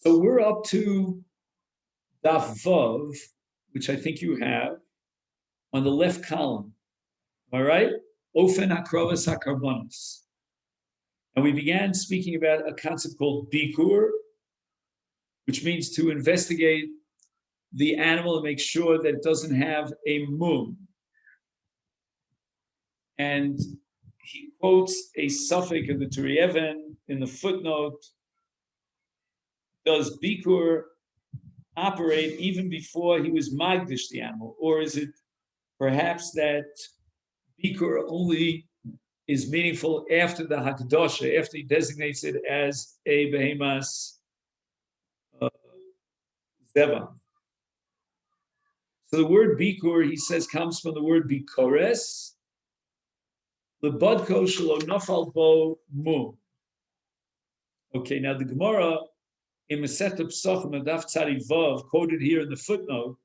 So we're up to Daf Vav, which I think you have on the left column. All right? Ofen Akrovas HaKarbonos. And we began speaking about a concept called Bikur, which means to investigate the animal and make sure that it doesn't have a mum. And he quotes a suffix in the Turieven in the footnote. Does Bikur operate even before he was Magdish the animal? Or is it perhaps that Bikur only is meaningful after the Hakdosha, after he designates it as a Behemas Zeva? So the word Bikur, he says, comes from the word Bikores, Lebodko Shelo Nafal Bo Mum. Okay, now the Gemara in Masechet Pesachim Daf Tzadi Vav, quoted here in the footnote,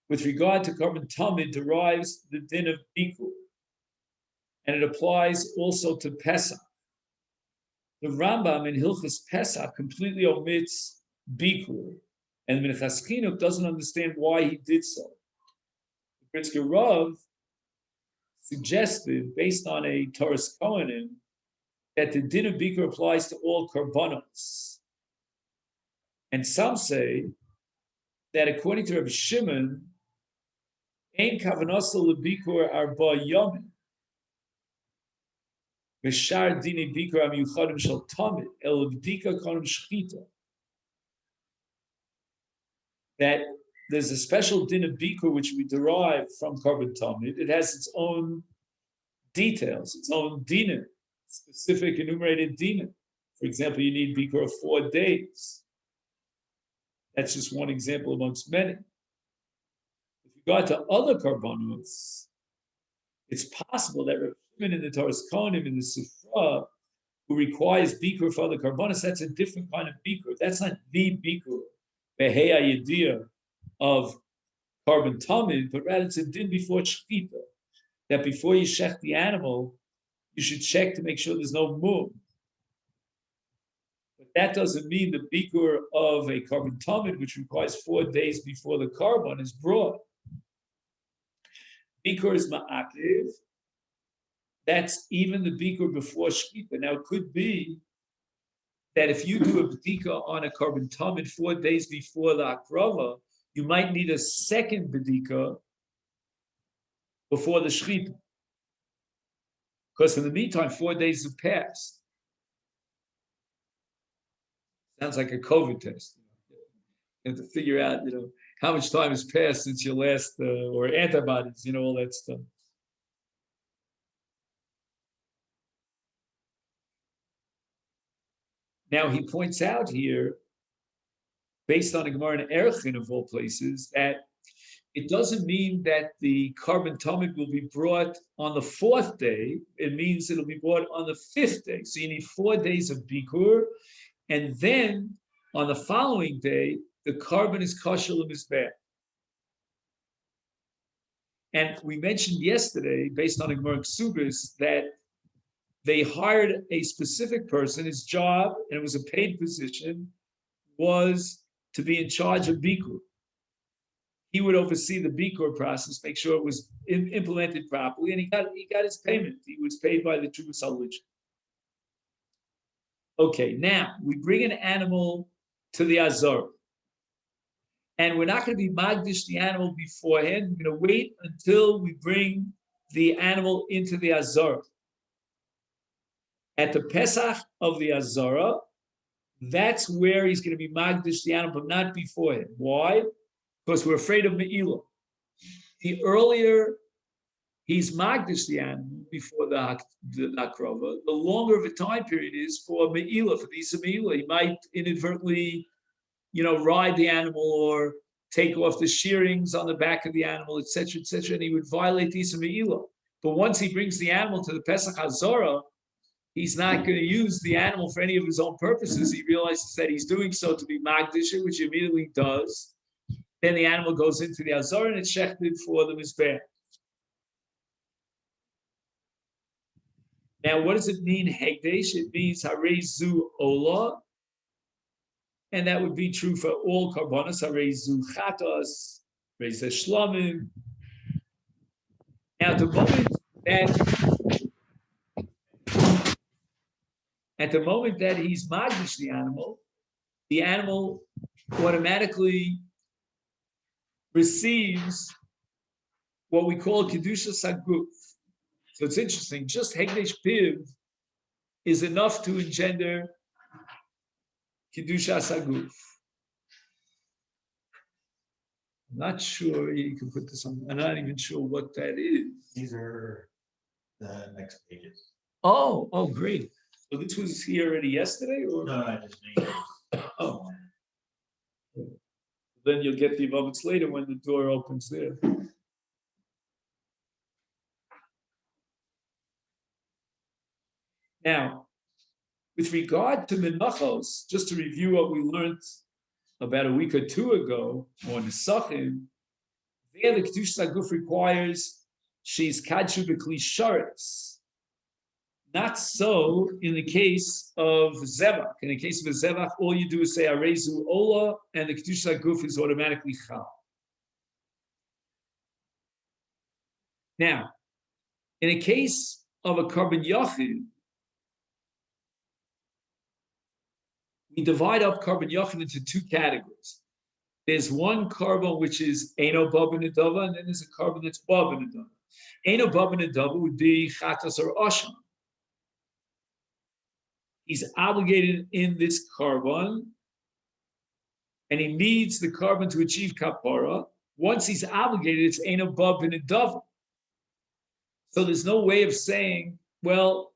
with regard to Korban Tamid, derives the din of Bikur, and it applies also to Pesach. The Rambam in Hilchos Pesach completely omits Bikur, and Minchas Chinuch doesn't understand why he did so. The Britzker Rav suggested, based on a Toras Kohanim, that the din of Bikur applies to all Korbanos. And some say that according to Rabbi Shimon, Ein Kavanosel leBikur Arba Yomim, V'shar Dini Bikur HaMiyuchadim Shel Tamid El B'dika Konim Shchita. That there's a special din of Bikur which we derive from Korban Tamid. It has its own details, its own dinim, specific enumerated dinim. For example, you need Bikur of 4 days. That's just one example amongst many. With regard to other Korbanos, it's possible that Rabbi Shimon in the Toras Kohanim, in the Sifra, who requires Bikur for other Korbanos, that's a different kind of Bikur. That's not the Bikur, the Heya Yediyah of Korban Tamid, but rather it's a din before Shechita, that before you shech the animal, you should check to make sure there's no mum. But that doesn't mean the Bikur of a Korban Tamid, which requires 4 days before the Korban, is brought. Bikur is ma'akiv. That's even the Bikur before Shechita. Now, it could be that if you do a B'dika on a Korban Tamid 4 days before the Akrava, you might need a second B'dika before the Shechita. Because in the meantime, 4 days have passed. Sounds like a COVID test. You have to figure out, how much time has passed since your last, or antibodies, all that stuff. Now he points out here, based on a Gemara in Erchin of all places, that it doesn't mean that the Korban Tamid will be brought on the 4th day. It means it'll be brought on the 5th day. So you need 4 days of Bikur, and then on the following day, the Korban is kosher l'mizbeh. And we mentioned yesterday, based on a Gemara Ksubis, that they hired a specific person. His job, and it was a paid position, was to be in charge of Bikur. He would oversee the Bikur process, make sure it was implemented properly, and he got his payment. He was paid by the Trubus HaLuch. Okay, now we bring an animal to the Azor, and we're not going to be Magdish the animal beforehand. We're going to wait until we bring the animal into the Azor. At the Pesach of the Azora, that's where he's going to be Magdish the animal, but not beforehand. Why? Because we're afraid of Me'ilah. The earlier he's Magdish the animal before the Akrava, the longer of a time period is for Me'ilah, for the Isa Me'ilah. He might inadvertently, ride the animal or take off the shearings on the back of the animal, etc., and he would violate the Isa Me'ilah. But once he brings the animal to the Pesach Hazorah, he's not going to use the animal for any of his own purposes. He realizes that he's doing so to be Magdish, which he immediately does. Then the animal goes into the Azor and it's shechted for the Mizbeh. Now, what does it mean, Hegdesh? It means Harei Zu Ola. and that would be true for all karbonos, reizu chatos, reizu shlomim. Now, at the moment that he's magdish the animal automatically receives what we call kedusha saguf. So it's interesting. Just hegdesh piv is enough to engender kedusha saguf. I'm not sure you can put this on. I'm not even sure what that is. These are the next pages. Oh, great. So this was here already yesterday, or no? I just made it. Oh, then you'll get the moments later when the door opens there. Now, with regard to menachos, just to review what we learned about a week or two ago on Nesachim, there the Kedusha Saguf requires she's kadshu b'kli sharetz. Not so in the case of Zevach. In the case of a Zevach, all you do is say Arezu Ola, and the Kedusha Saguf is automatically Chal. Now, in a case of a Karban Yachid, we divide up Karban Yachid into two categories. There's one carbon which is Eino Bab Nedava, and then there's a carbon that's Bab Nedava. Eino Bab Nedava would be Chatas or Asham. He's obligated in this carbon, and he needs the carbon to achieve kapara. Once he's obligated, it's Eino Bab Nedava. So there's no way of saying, well,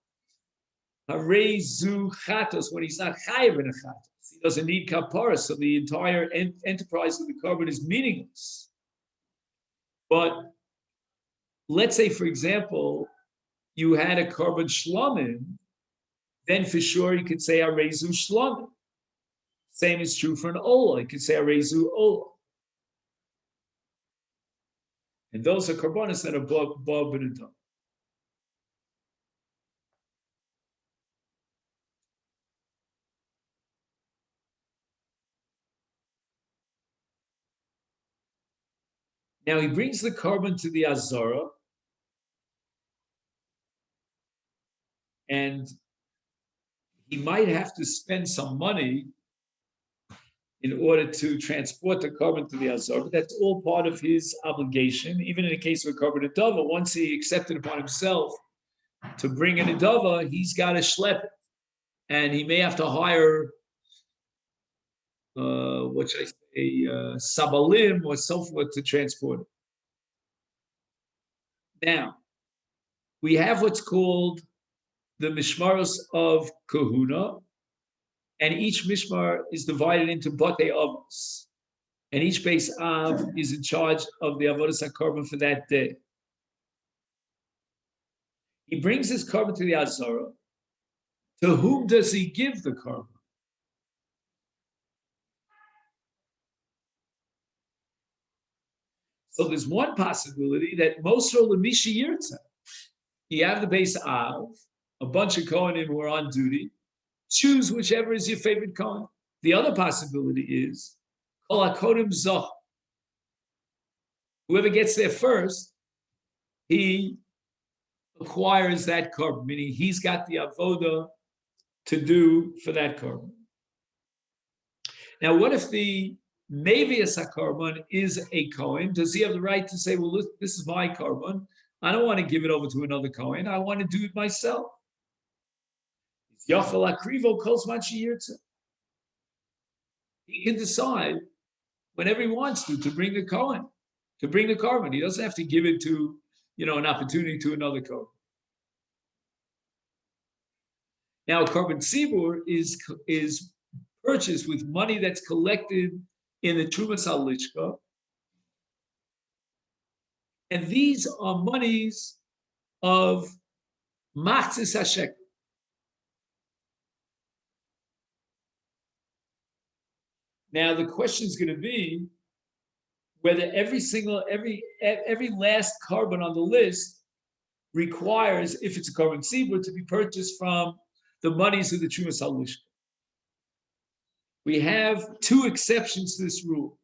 Harei Zu Chatos, when he's not chayav in a chatos. He doesn't need kapara, so the entire enterprise of the carbon is meaningless. But let's say, for example, you had a carbon shlamim, then for sure you could say Arezu shlamim. Same is true for an ola. You could say Arezu ola. And those are carbonos that are above and above. Now he brings the carbon to the Azara, and he might have to spend some money in order to transport the carbon to the Azara, but that's all part of his obligation. Even in the case of a carbon adava, once he accepted upon himself to bring an adava, he's got to schlep it. And he may have to hire, what should I say, sabalim or so forth to transport it. Now, we have what's called the mishmaros of kahuna, and each mishmar is divided into batei avos, and each base av is in charge of the avodas hakarban for that day. He brings his carbon to the Azara. To whom does he give the carbon? So there's one possibility that Mosro Lemishi Yirtza. You have the base Av, a bunch of Kohanim who are on duty. Choose whichever is your favorite Kohen. The other possibility is Kol HaKodim Zoch. Whoever gets there first, he acquires that carbon, meaning he's got the avoda to do for that carbon. Now, what if the Mevius HaKarban is a Kohen? Does he have the right to say, well, this is my carbon. I don't want to give it over to another Kohen. I want to do it myself. He can decide whenever he wants to bring the Kohen, to bring the carbon. He doesn't have to give it to, an opportunity to another Kohen. Now, a carbon tzibur is purchased with money that's collected in the Trumas HaLishka. And these are monies of Machzis HaShekel. Now, the question is going to be whether every last carbon on the list requires, if it's a carbon tzibur, to be purchased from the monies of the Trumas HaLishka. we have two exceptions to this rule.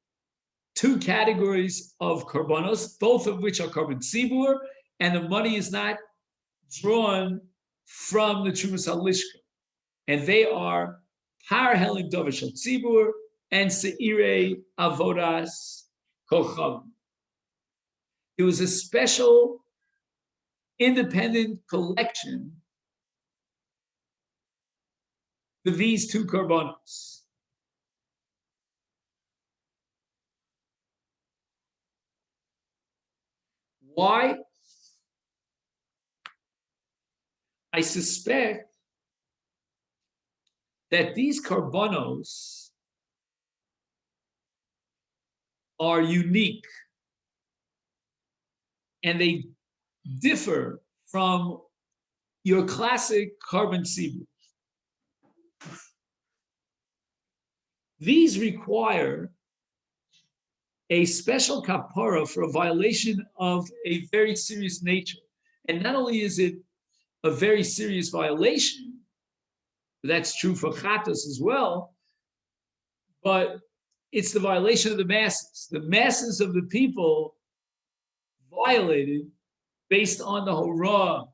Two categories of karbanos, both of which are korban tzibur, and the money is not drawn from the Trumas Halishka. And they are Par Helim Dovashal Tzibur and Seire Avodas Kochav. It was a special independent collection of these two karbanos. Why? I suspect that these karbanos are unique and they differ from your classic korban tzibur. These require a special kapara for a violation of a very serious nature. And not only is it a very serious violation, that's true for chatos as well, but it's the violation of the masses. The masses of the people violated based on the hora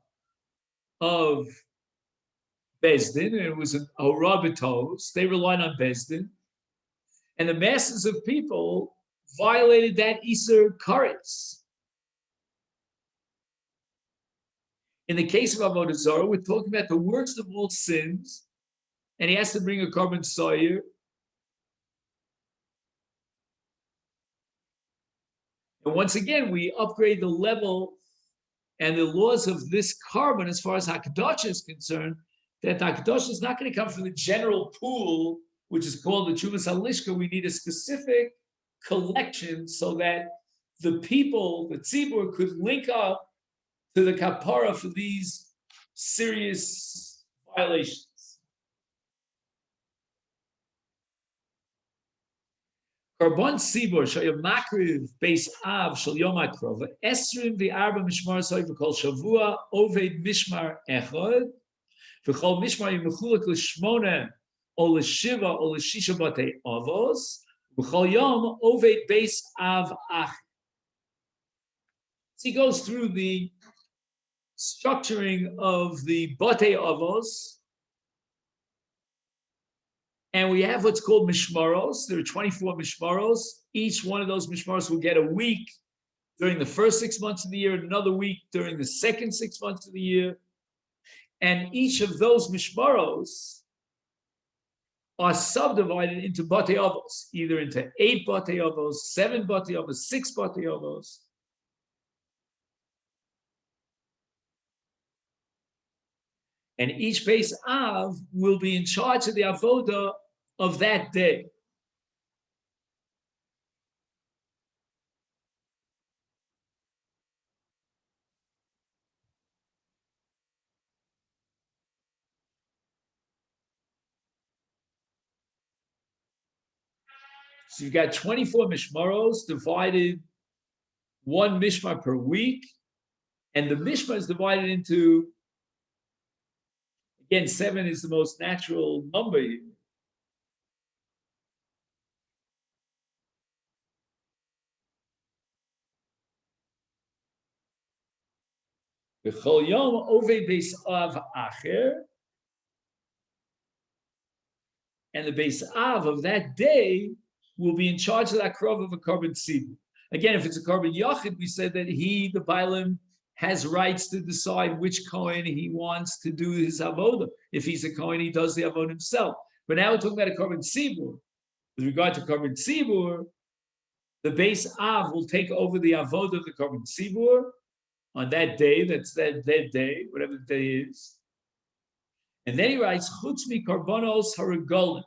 of Bezdin, and it was a hora b'tos. They relied on Bezdin, and the masses of people violated that Iser Karetz. In the case of Avodah Zarah, we're talking about the worst of all sins, and he has to bring a korban soyer. And once again, we upgrade the level and the laws of this korban as far as Hakadosh is concerned, that Hakadosh is not going to come from the general pool, which is called the Chuvas Halishka. We need a specific collection so that the people, the tzibur, could link up to the kapara for these serious violations. Korban tzibur shayom makriv beis av shel yom hakrova esrim v'arba mishmar soy v'kol shavua oved mishmar echad v'chol mishmar yimechulek l'shmona o l'shiva o l'shisha batei avos v'chol yom oved beis av ach. So he goes through the structuring of the batei avos, and we have what's called mishmaros. There are 24 mishmaros. Each one of those mishmaros will get a week during the first 6 months of the year, and another week during the second 6 months of the year. And each of those mishmaros are subdivided into batei avos, either into 8 batei avos, 7 batei avos, 6 batei avos. And each base av will be in charge of the avoda of that day. So you've got 24 mishmaros divided one mishmar per week, and the mishmar is divided into, again, 7 is the most natural number here. V'chol yom oved beis av acher, and the beis av of that day will be in charge of that krov of a korban tzibur. Again, if it's a korban yachid, we said that he, the bailim, has rights to decide which kohen he wants to do his avodah. If he's a kohen, he does the avodah himself. But now we're talking about a korban tzibur. With regard to korban tzibur, the beis av will take over the avodah of the korban tzibur on that day. That's that day, whatever the day is. And then he writes, chutz mi karbanos haragolim.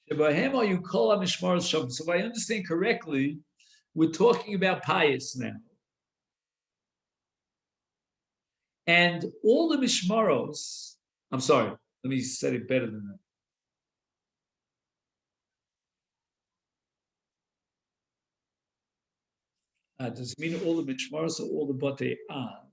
So if I understand correctly, we're talking about pious now. And all the mishmaros, I'm sorry, let me say it better than that. Does it mean all the mishmaros or all the batei av?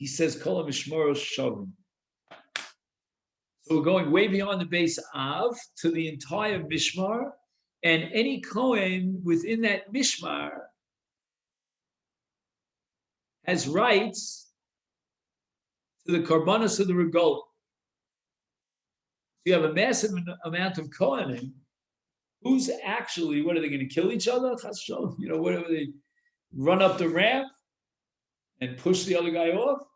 he says, Kol HaMishmoros Shavim. So we're going way beyond the base of to the entire Mishmar, and any Kohen within that Mishmar has rights to the Karbanos of the Regola. So you have a massive amount of Kohanim who's actually, what are they going to kill each other? You know, whatever, they run up the ramp and push the other guy off?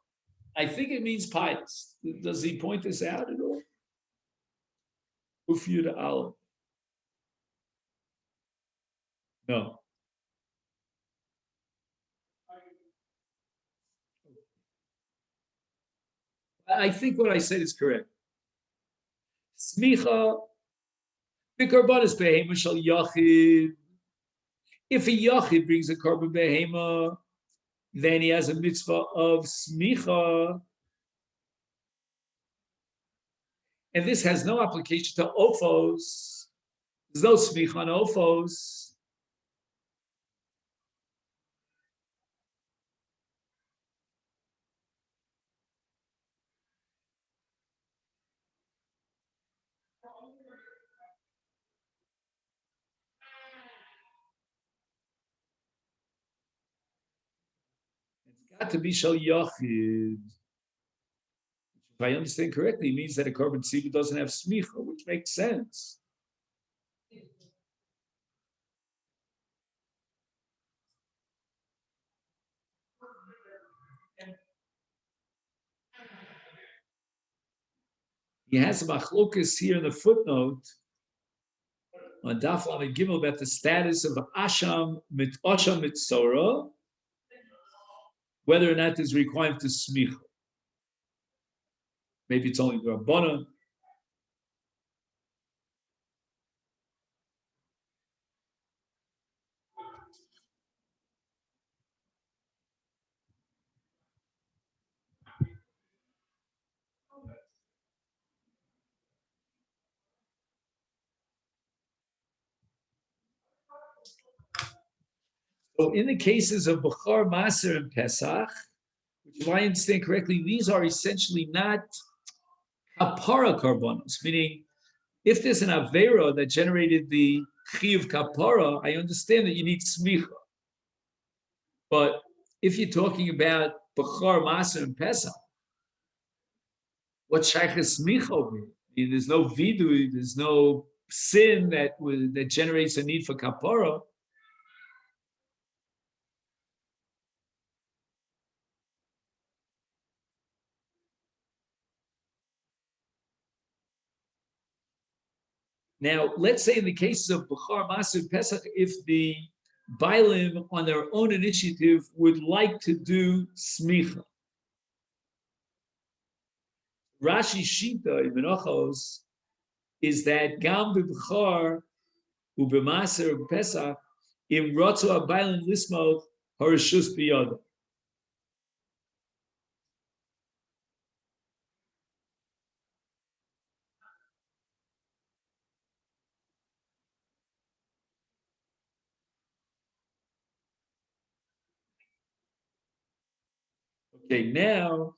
I think it means pious. Does he point this out at all? Ufyud Aleph. No. I think what I said is correct. Smicha, b'karbanos behema shal yachid. If a yachid brings a korban behema, then he has a mitzvah of smicha. And this has no application to ophos. There's no smicha on ophos. It's got to be shal yachid. If I understand correctly, it means that a korban tzibah doesn't have smicha, which makes sense. He has a machlokas here in the footnote on Daf Lamed Gimel about the status of Asham Mitzora, whether or not there's a requirement to smicha. Maybe it's only the Rabbana. So in the cases of Bechor, Maser, and Pesach, which if I understand correctly, these are essentially not kapara karbanos, meaning if there's an avera that generated the chiyuv kapara, I understand that you need smicha. But if you're talking about Bechor, Maser, and Pesach, what shaykhis smicha over? There's no vidu, there's no sin that generates a need for kapara. Now, let's say in the cases of Bechor, Maser, Pesach, if the Bailim on their own initiative would like to do smicha. Rashi Shita Ibn Ochos is that Gam b'Bechor u'b'Maser u'Pesach im Rotzu Bailim lismod harishus biyada. Okay, now,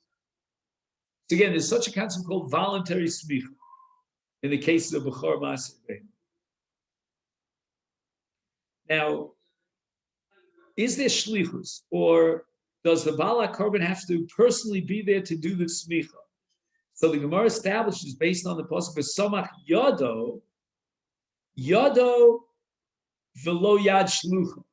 so again, there's such a concept called voluntary smicha in the cases of Bechor, Maser. Now, is there shlichus, or does the Baal HaKorban have to personally be there to do the smicha? So the Gemara establishes, based on the pasuk of Samach Yado velo Yad Shlucha.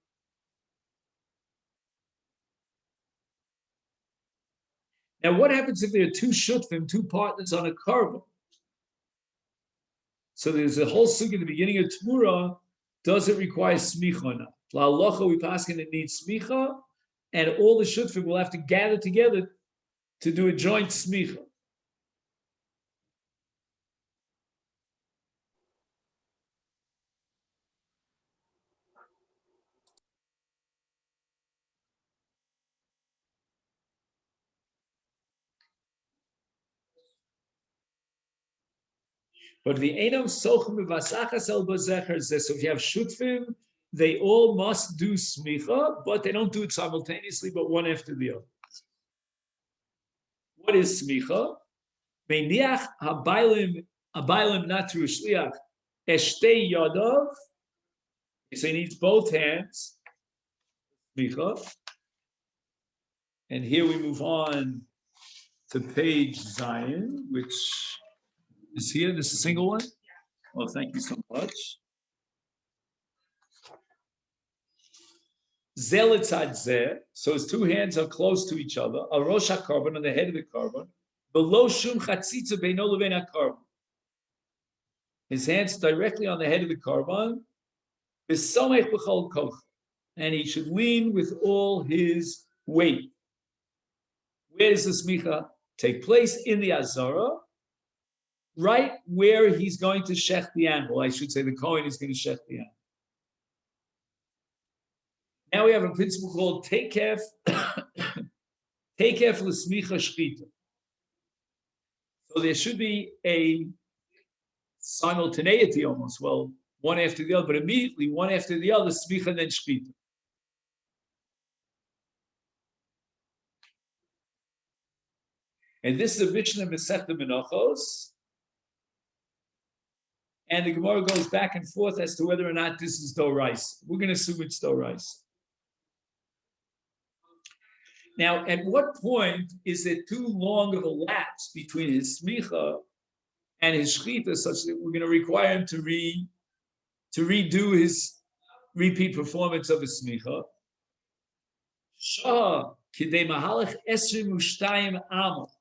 Now, what happens if there are two shutfim, two partners on a korban? So there's a whole sugya at the beginning of Tmura. Does it require smicha or not? La'alocha, we pass it needs smicha, and all the shutfim will have to gather together to do a joint smicha. But the Einam Sochim V'Vasachas El Bazecher says, so if you have shutfim, they all must do smicha, but they don't do it simultaneously, but one after the other. What is smicha? Meiniach habaylim natru shliach eshtei yadav. So he needs both hands. Smicha. And here we move on to page Zion, which is here. This is a single one. Well, thank you so much. Zelitzad zeh. So his two hands are close to each other. A rosh carbon on the head of the carbon. Below shum chatzitza beino levein carbon. His hands directly on the head of the carbon. B'samech b'chol koch. And he should lean with all his weight. Where does the smicha take place? In the azara, right where he's going to shech the animal. I should say the Kohen is going to shech the animal. Now we have a principle called tekef l'smicha shchita. So there should be a simultaneity almost, well, one after the other, but immediately one after the other, smicha and then shchita. And this is a Mishnah Masechta Menachos. And the Gemara goes back and forth as to whether or not this is dorais. We're going to assume it's dorais. Now, at what point is it too long of a lapse between his smicha and his shchita, such that we're going to require him to redo his repeat performance of his smicha? Shah kidei mahalach esrim ushtayim amal.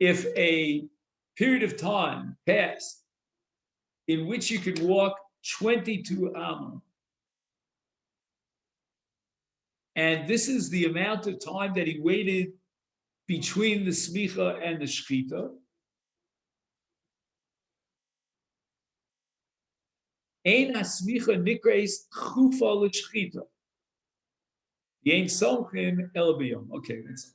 If a period of time passed in which you could walk 22 amal, and this is the amount of time that he waited between the smicha and the shchita, ein hasmicha nikreis chufa l'shchita. Yein somchim el b'yom. Okay, that's.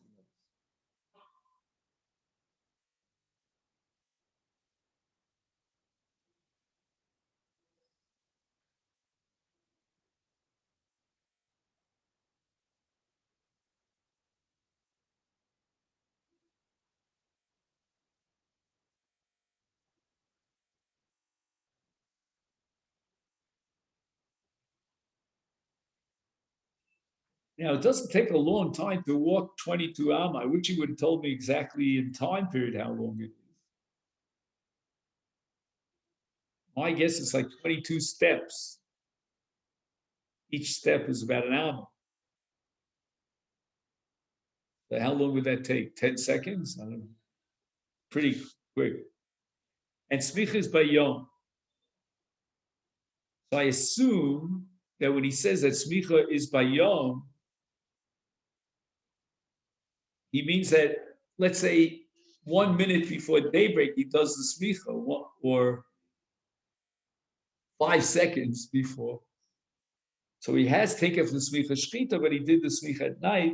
Now, it doesn't take a long time to walk 22 amma. I wish you would have told me exactly in time period how long it is. My guess is like 22 steps. Each step is about an amma. So how long would that take? 10 seconds? I don't know. Pretty quick. And smicha is by yom. So I assume that when he says that smicha is by yom, he means that, let's say, 1 minute before daybreak, he does the smicha, or 5 seconds before. So he has taken from the smicha shchita, but he did the smicha at night.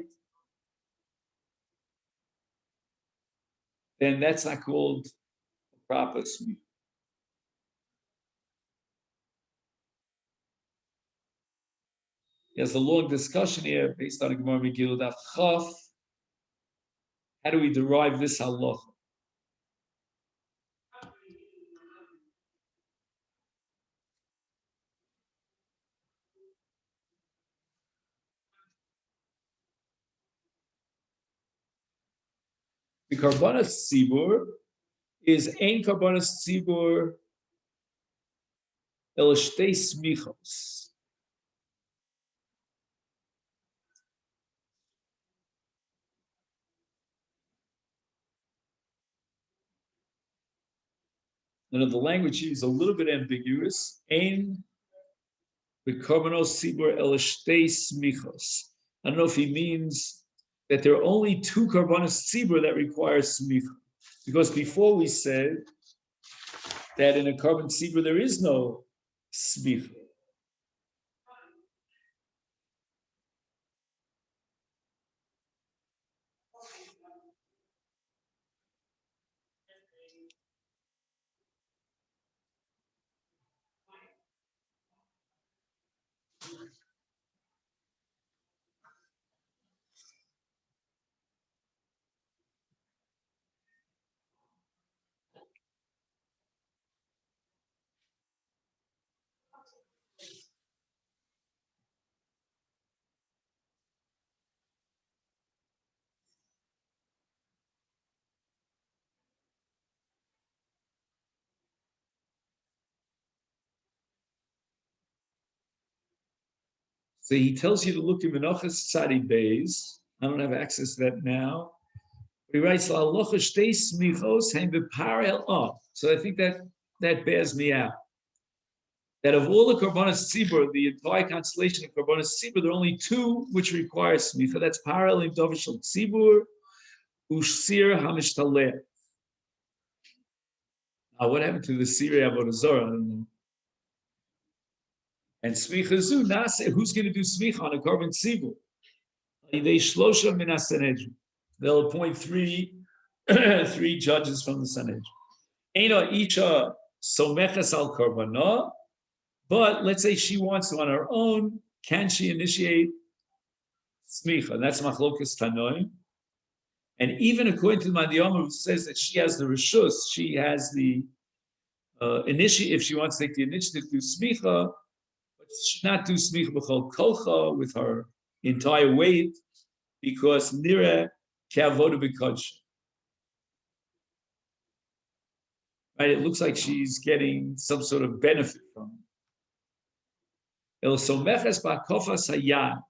Then that's not called a proper smicha. There's a long discussion here based on a Gemara Megillah Daf Chaf. How do we derive this halacha? The karbanas tzibur is ein karbanas tzibur el shtei smichos. Now, the language here is a little bit ambiguous. Ein the karbanos tzibur el shtei smichos. I don't know if he means that there are only 2 karbanos tzibur that require smicha. Because before we said that in a karban tzibur there is no smicha. So he tells you to look in Menachas Tzadi Beis. I don't have access to that now. But he writes, "La'alocha shtei smichos hein beparel of." So I think that bears me out. That of all the Karbonos Tzibur, the entire constellation of Karbonos Tzibur, there are only two which require smicha. That's parallel in Dovishal Tzibur, Ushsir Hamishtaleh. Now, what happened to the Siri Avodah Zarah? I don't know. And smicha zu nase. Who's going to do smicha on a Karban Tzibur? They shlosha min haSanhedrin. They'll appoint three judges from the Sanhedrin. Eina isha someches al Karbanah. But let's say she wants to on her own, can she initiate smicha? And that's machlokas tanoim. And even according to the Madiyama, who says that she has the rishus, she has the initiative, if she wants to take the initiative to smicha, but she should not do smicha b'chol kolcha with her entire weight, because nira ke'avoda b'kodshim. Right? It looks like she's getting some sort of benefit from it. El someches ba'kofas hayad.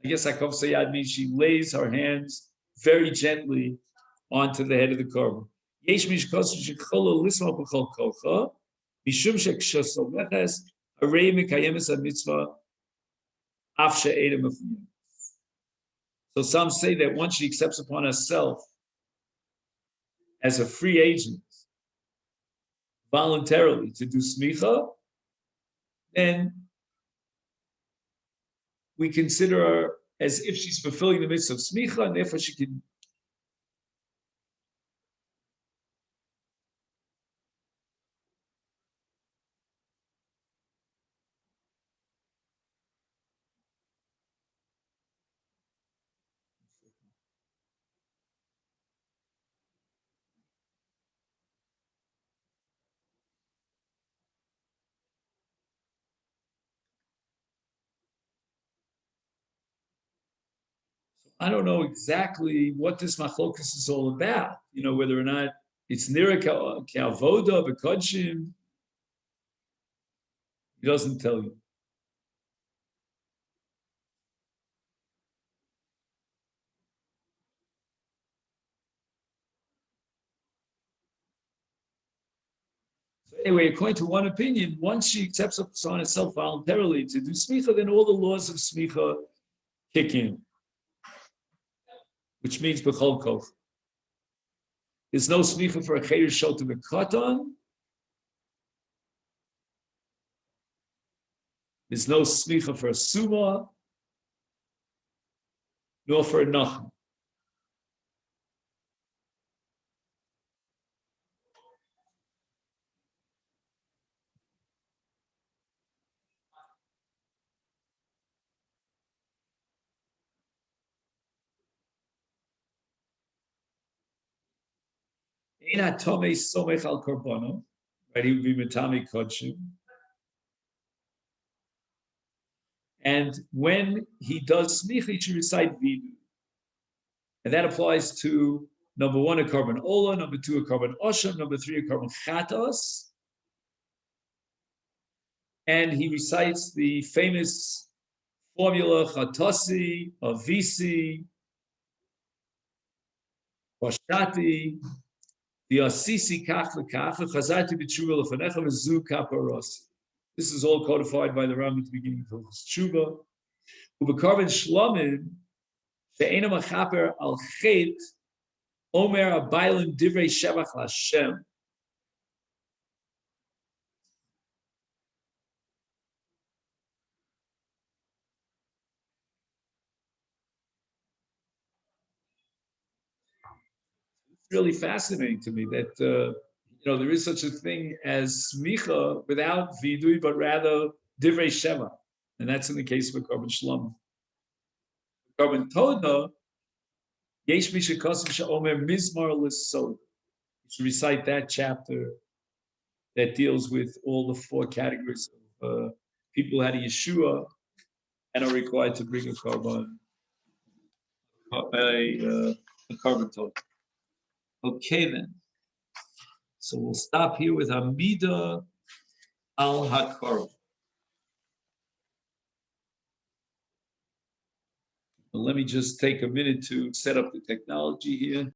I guess akov sayad means she lays her hands very gently onto the head of the korban. Yesh mishkos shecholo lisma b'chol kocha mishum shekshosomches harei mekayemes hamitzvah af she'edem mefuyim. So some say that once she accepts upon herself as a free agent voluntarily to do smicha, then we consider her as if she's fulfilling the mitzvah of smicha, and therefore she can. I don't know exactly what this machlokas is all about. Whether or not it's nira ka'avoda b'kodshim. He doesn't tell you. So anyway, according to one opinion, once she accepts upon herself voluntarily to do smicha, then all the laws of smicha kick in, which means b'chol koch. There's no smicha for a chayir shol to be cut on. There's no smicha for a suma, nor for a nachem. Right, he would be metami kodshim. And when he does smicha, he should recite vidu. And that applies to number one, a korban ola, number two, a korban osham, number three, a korban chatos. And he recites the famous formula chatosi, avisi, washati, the asisi kach lekach, chazati b'tshuva lefanecha v'zu kaparos. This is all codified by the Rambam at the beginning of Tshuva. Ubekarben shlomim she'ena machaper al chet omer abaylim divrei shevach l'Hashem. It's really fascinating to me that there is such a thing as smicha without vidui, but rather divrei sheva, and that's in the case of a korban shlomim. Korban toda, yesh mishakosim she'omer mizmar l'sod. You should recite that chapter that deals with all the four categories of people who had a Yeshua and are required to bring a korban toda. Okay, then. So we'll stop here with Hamida al Hakorban. Let me just take a minute to set up the technology here.